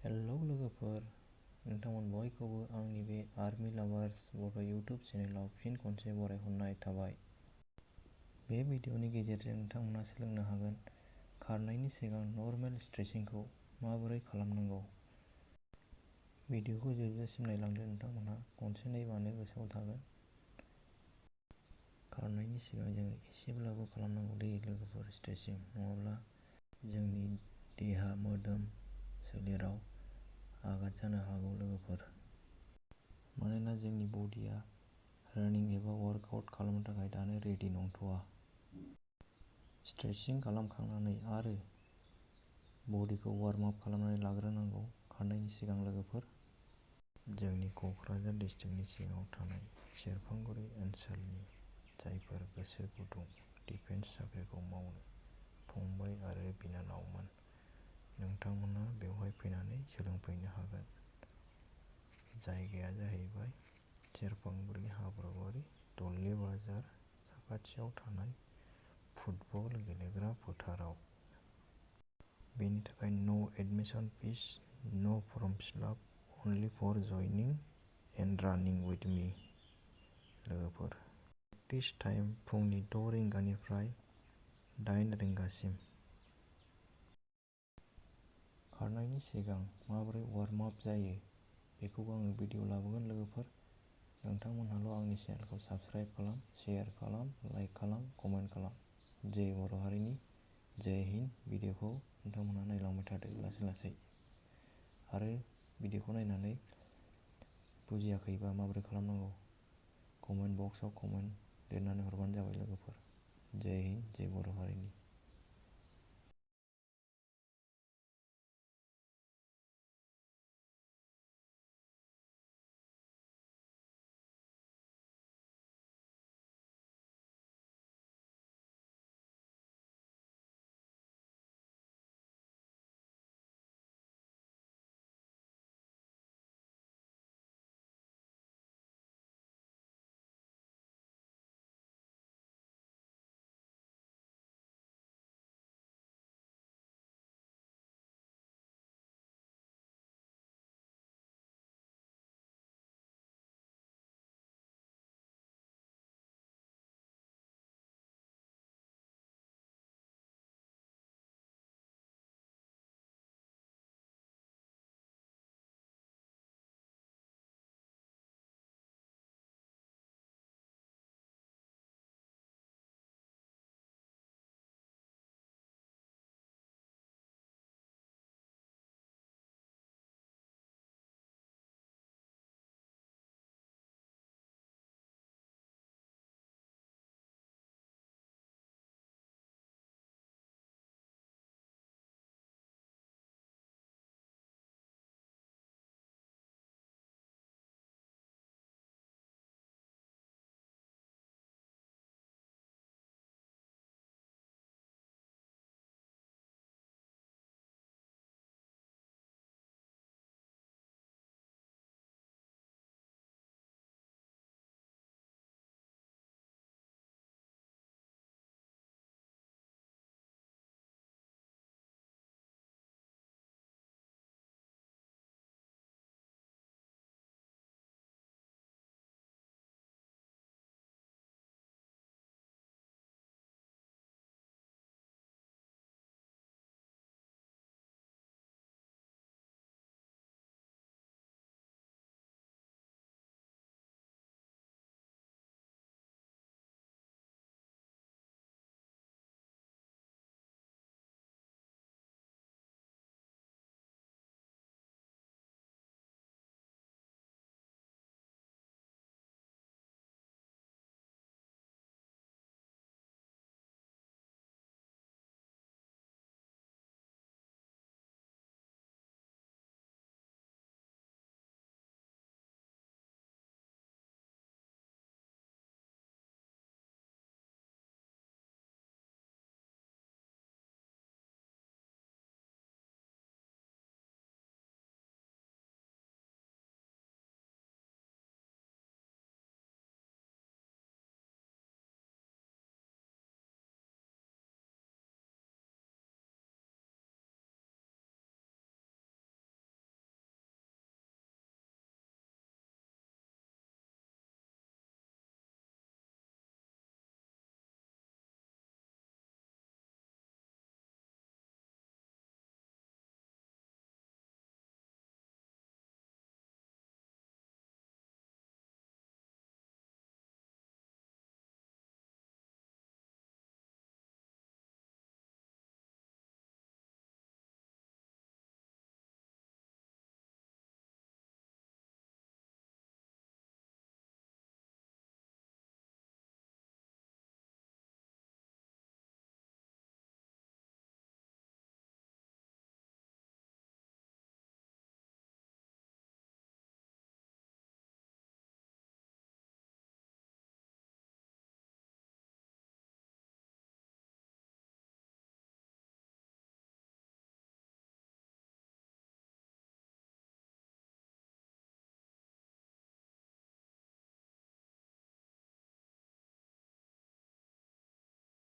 Hello लोगोफोर, नोंथांमोन बयखौबो आंनि बे आर्मि लाभार्स बड' इउटुब चेनेलाव फिन खनसे बरायहरनाय थाबाय। बे भिडिअनि गेजेरजों नोंथांमोना सोलोंनो हागोन खारनायनि सिगां नर्मेल स्ट्रेचिंखौ माबोरै खालामनांगौ। भिडिअखौ जोबजासिम नायलांदो, नोंथांमोनहा खनसे नायबानो गोसोआव थागोन। खारनायनि सिगां जों एसेब्लाबो खालामनांगौ दे लोगोफोर स्ट्रेचिं, नङाब्ला जोंनि देहा मोदोम सोलेराव आघात जानो हागौ लोगोफोर। मानोना जोंनि बडिया रानिं एबा वार्कआउट खालामनो थाखाय दानो रेडि नंथ'आ। स्ट्रेचिं खालामखांनानै आरो बडिखौ वार्म आप खालामनानै लाग्रोनांगौ खारनायनि सिगां लोगोफोर। जोंनि क'क्राझार डिस्ट्रिक्टनि सिङाव थानाय सेरफांगुरि ओनसोलनि जायफोर गोसो गुदुं डिफेन्स साख्रिखौ मावनो फंबाय आरो बिनानावमोन, नोंथांमोना बेवहाय फैनानै सोलोंफैनो हागोन। जायगाया जाहैबाय सेरफांगुरि हाब्रुबारि दल्ले बाजार साखाथियाव थानाय फुटबल गेलेग्रा फोथाराव। बेनि थाखाय नो admission fees, no form fill up, only for जयनिं एन्ड रानिं विथ मी लोगोफोर। प्रेक्टिस टाइम फुंनि 6 रिंगानिफ्राय 8 रिंगासिम। खारनायनि सिगां माबोरै वार्म आप जायो बेखौबो आङो भिडिअ लाबोगोन लोगोफोर। नोंथांमोनहाल' आंनि चेनेलखौ साबस्क्राइब खालाम, शेयार खालाम, लाइक खालाम, कमेन्ट खालाम। जय बर' हारिनि, जय हिन्द। भिडिअखौ नोंथांमोनहा नायलांबाय थादो लासै लासै। आरो भिडिअखौ नायनानै बुजियाखैबा माबोरै खालामनांगौ कमेन्ट बक्सआव कमेन्ट लिरनानै हरबानो जाबाय लोगोफोर। जय हिन्द, जय बर' हारिनि।